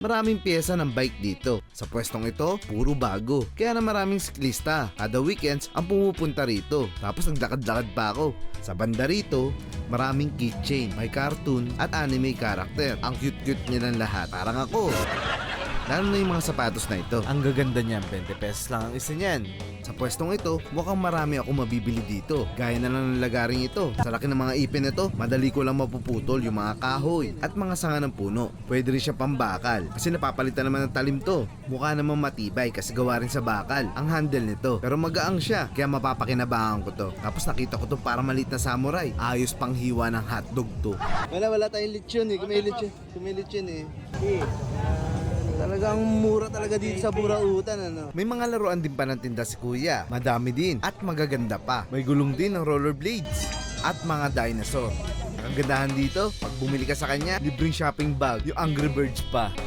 Maraming pyesa ng bike dito. Sa pwestong ito, puro bago. Kaya na maraming siklista. Kada weekends ang pumupunta rito. Tapos nagdakad-lakad pa ako. Sa banda rito, maraming keychain, may cartoon at anime character. Ang cute-cute niya ng lahat. Parang ako. Lalo na yung mga sapatos na ito. Ang gaganda niyan, 20 pesos lang ang isa niyan. Sa pwestong ito, mukhang marami ako mabibili dito. Gaya na lang ng lagaring ito. Sa laki ng mga ipin nito, madali ko lang mapuputol yung mga kahoy at mga sanga ng puno. Pwede rin siya pambakal kasi napapalitan naman ng talim to. Mukha naman matibay kasi gawa rin sa bakal ang handle nito. Pero magaang siya kaya mapapakinabangan ko to. Tapos nakita ko to para maliit na samurai. Ayos pang hiwa ng hotdog to. Wala tayong lechon eh. Kumay lechon eh. Talagang mura talaga dito sa Burautan, ano? May mga laruan din pa ng tinda si Kuya. Madami din at magaganda pa. May gulong din ng rollerblades at mga dinosaur. Ang gandahan dito, pag bumili ka sa kanya, libreng shopping bag, yung Angry Birds pa.